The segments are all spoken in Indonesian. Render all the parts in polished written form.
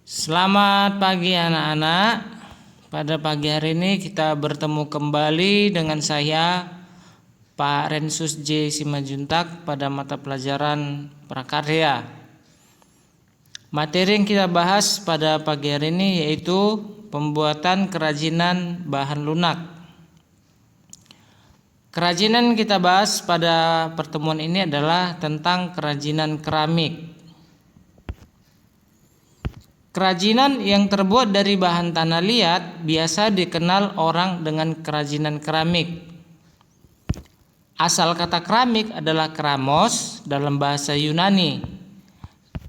Selamat pagi anak-anak. Pada pagi hari ini kita bertemu kembali dengan saya Pak Rensus J. Simajuntak pada mata pelajaran prakarya. Materi yang kita bahas pada pagi hari ini yaitu pembuatan kerajinan bahan lunak. Kerajinan yang kita bahas pada pertemuan ini adalah tentang kerajinan keramik. Kerajinan yang terbuat dari bahan tanah liat biasa dikenal orang dengan kerajinan keramik. Asal kata keramik adalah keramos dalam bahasa Yunani,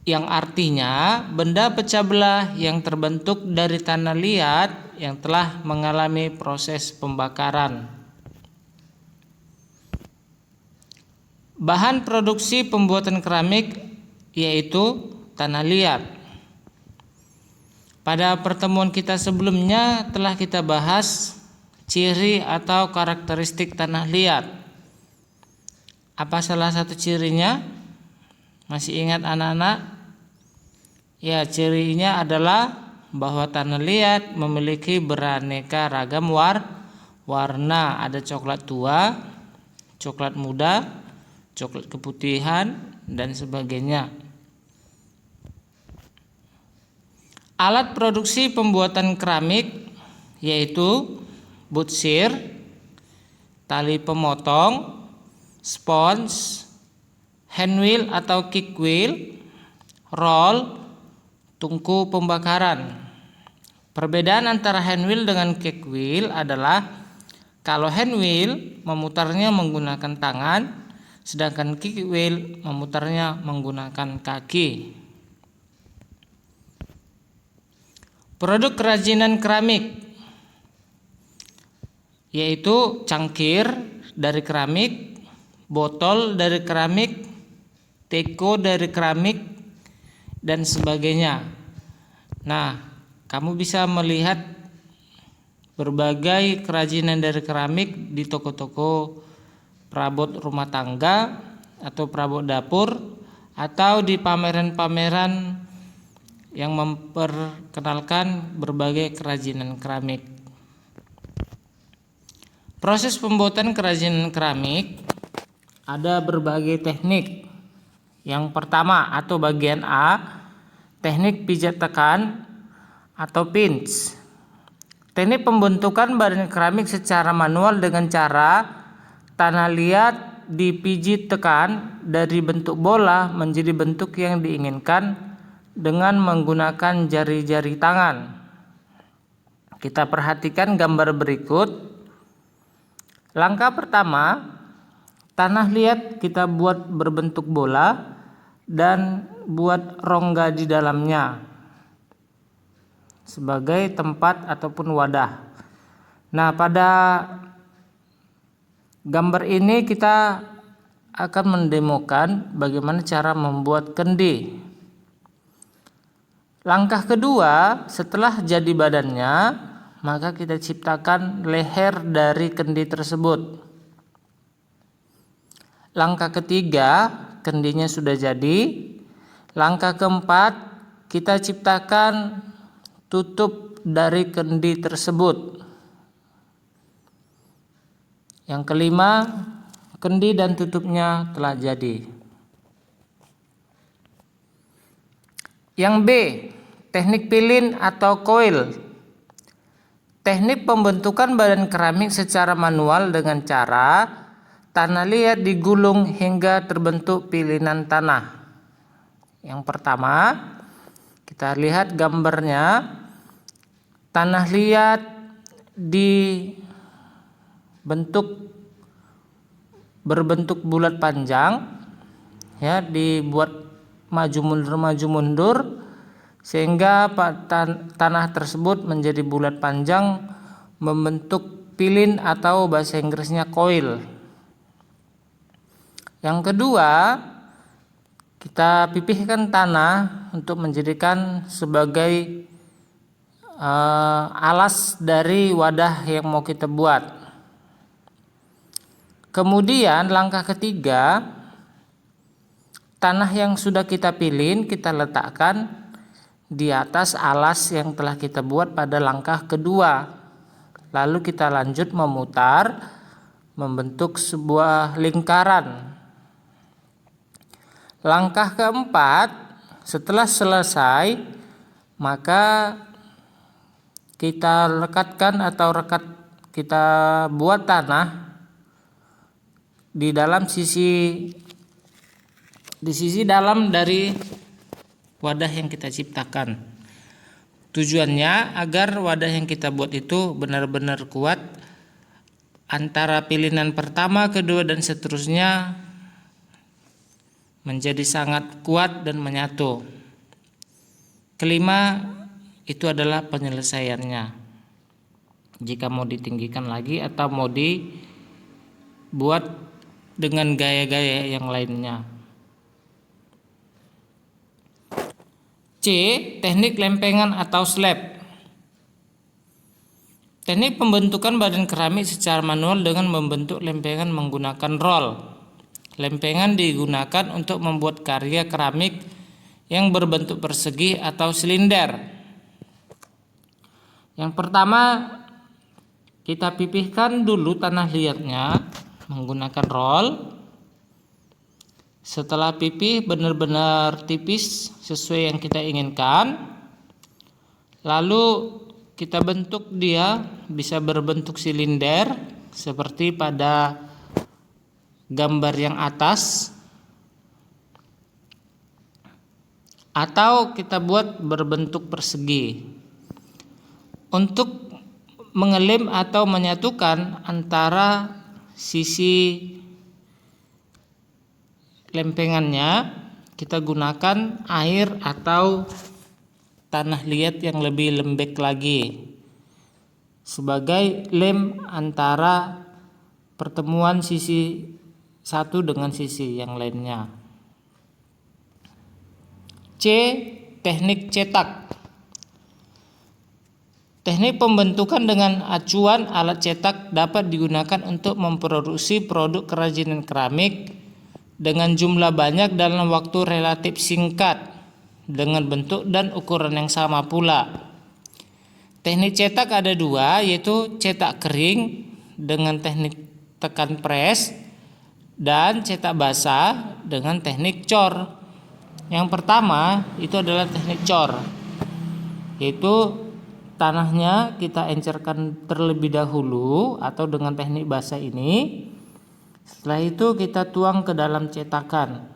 yang artinya benda pecah belah yang terbentuk dari tanah liat yang telah mengalami proses pembakaran. Bahan produksi pembuatan keramik yaitu tanah liat. Pada pertemuan kita sebelumnya telah kita bahas ciri atau karakteristik tanah liat. Apa salah satu cirinya? Masih ingat anak-anak? Ya, cirinya adalah bahwa tanah liat memiliki beraneka ragam warna. Ada coklat tua, coklat muda, coklat keputihan, dan sebagainya. Alat produksi pembuatan keramik yaitu butsir, tali pemotong, spons, handwheel atau kick wheel, roll, tungku pembakaran. Perbedaan antara handwheel dengan kick wheel adalah kalau handwheel memutarnya menggunakan tangan, sedangkan kick wheel memutarnya menggunakan kaki. Produk kerajinan keramik yaitu cangkir dari keramik, botol dari keramik, teko dari keramik, dan sebagainya. Nah, kamu bisa melihat berbagai kerajinan dari keramik di toko-toko perabot rumah tangga atau perabot dapur atau di pameran-pameran yang memperkenalkan berbagai kerajinan keramik. Proses pembuatan kerajinan keramik ada berbagai teknik. Yang pertama atau bagian A, teknik pijat tekan atau pinch. Teknik pembentukan badan keramik secara manual dengan cara tanah liat dipijit tekan dari bentuk bola menjadi bentuk yang diinginkan dengan menggunakan jari-jari tangan. Kita perhatikan gambar berikut. Langkah pertama, tanah liat kita buat berbentuk bola dan buat rongga di dalamnya sebagai tempat ataupun wadah. Nah, pada gambar ini kita akan mendemokan bagaimana cara membuat kendi. Langkah kedua, setelah jadi badannya, maka kita ciptakan leher dari kendi tersebut. Langkah ketiga, kendinya sudah jadi. Langkah keempat, kita ciptakan tutup dari kendi tersebut. Yang kelima, kendi dan tutupnya telah jadi. Yang B, teknik pilin atau coil. Teknik pembentukan badan keramik secara manual dengan cara tanah liat digulung hingga terbentuk pilinan tanah. Yang pertama, kita lihat gambarnya. Tanah liat berbentuk bulat panjang, ya, dibuat maju mundur sehingga tanah tersebut menjadi bulat panjang membentuk pilin atau bahasa Inggrisnya coil. Yang kedua, kita pipihkan tanah untuk menjadikan sebagai alas dari wadah yang mau kita buat. Kemudian langkah ketiga, tanah yang sudah kita pilin kita letakkan di atas alas yang telah kita buat pada langkah kedua. Lalu kita lanjut memutar membentuk sebuah lingkaran. Langkah keempat, setelah selesai, maka kita rekatkan atau kita buat tanah di sisi dalam dari wadah yang kita ciptakan. Tujuannya agar wadah yang kita buat itu benar-benar kuat, antara pilihan pertama, kedua, dan seterusnya menjadi sangat kuat dan menyatu. Kelima, itu adalah penyelesaiannya. Jika mau ditinggikan lagi atau mau dibuat dengan gaya-gaya yang lainnya. C. Teknik lempengan atau slab. Teknik pembentukan badan keramik secara manual dengan membentuk lempengan menggunakan roll. Lempengan digunakan untuk membuat karya keramik yang berbentuk persegi atau silinder. Yang pertama, kita pipihkan dulu tanah liatnya menggunakan roll. Setelah pipih benar-benar tipis sesuai yang kita inginkan, lalu kita bentuk dia bisa berbentuk silinder seperti pada gambar yang atas, atau kita buat berbentuk persegi. Untuk mengelem atau menyatukan antara sisi lempengannya, kita gunakan air atau tanah liat yang lebih lembek lagi sebagai lem antara pertemuan sisi satu dengan sisi yang lainnya. C. Teknik cetak. Teknik pembentukan dengan acuan alat cetak dapat digunakan untuk memproduksi produk kerajinan keramik dengan jumlah banyak dalam waktu relatif singkat dengan bentuk dan ukuran yang sama pula. Teknik cetak ada dua, yaitu cetak kering dengan teknik tekan press dan cetak basah dengan teknik cor. Yang pertama itu adalah teknik cor, yaitu tanahnya kita encerkan terlebih dahulu atau dengan teknik basah ini. Setelah itu kita tuang ke dalam cetakan.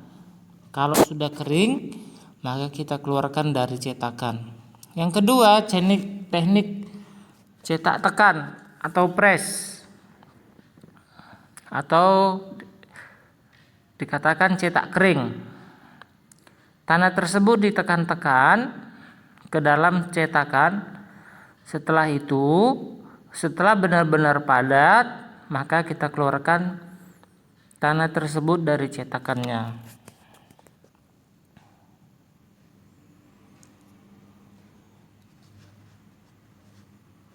Kalau sudah kering, maka kita keluarkan dari cetakan. Yang kedua, teknik cetak tekan atau press, atau dikatakan cetak kering. Tanah tersebut ditekan-tekan ke dalam cetakan. Setelah itu, setelah benar-benar padat, maka kita keluarkan tanah tersebut dari cetakannya.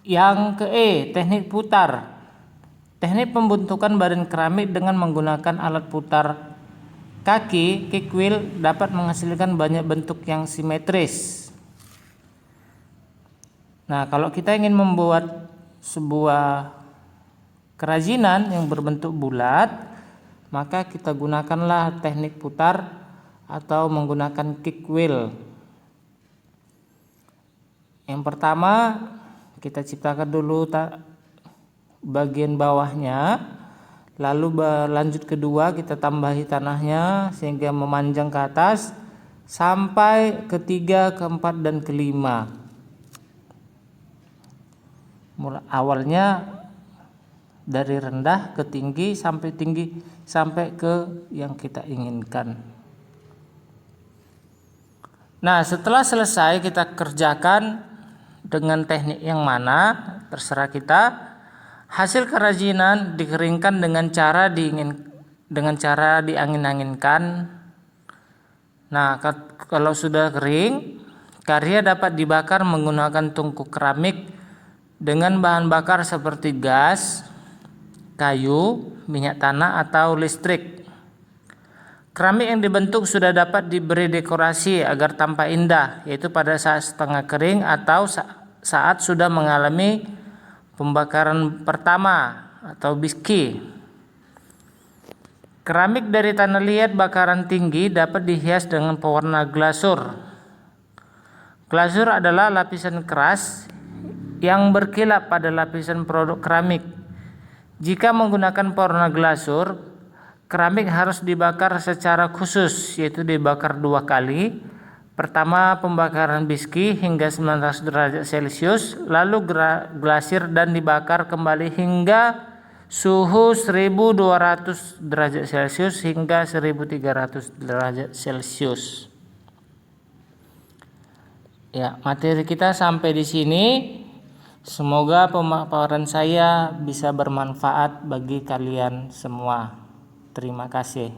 Yang ke E, teknik putar. Teknik pembentukan badan keramik dengan menggunakan alat putar kaki, kick wheel, dapat menghasilkan banyak bentuk yang simetris. Nah, kalau kita ingin membuat sebuah kerajinan yang berbentuk bulat, maka kita gunakanlah teknik putar atau menggunakan kick wheel. Yang pertama, kita ciptakan dulu bagian bawahnya, lalu lanjut kedua kita tambahi tanahnya sehingga memanjang ke atas sampai ketiga, keempat, dan kelima. Awalnya dari rendah ke tinggi sampai ke yang kita inginkan. Nah, setelah selesai kita kerjakan dengan teknik yang mana terserah kita. Hasil kerajinan dikeringkan dengan cara diangin-anginkan. Nah, kalau sudah kering, karya dapat dibakar menggunakan tungku keramik dengan bahan bakar seperti gas, kayu, minyak tanah, atau listrik. Keramik yang dibentuk sudah dapat diberi dekorasi agar tampak indah, yaitu pada saat setengah kering atau saat sudah mengalami pembakaran pertama atau biski. Keramik dari tanah liat bakaran tinggi dapat dihias dengan pewarna glasur. Glasur adalah lapisan keras yang berkilap pada lapisan produk keramik. Jika menggunakan pewarna glasur, keramik harus dibakar secara khusus, yaitu dibakar 2 kali. Pertama pembakaran biski hingga 900 derajat Celcius, lalu glasir dan dibakar kembali hingga suhu 1200 derajat Celcius hingga 1300 derajat Celcius. Ya, materi kita sampai di sini. Semoga pemaparan saya bisa bermanfaat bagi kalian semua. Terima kasih.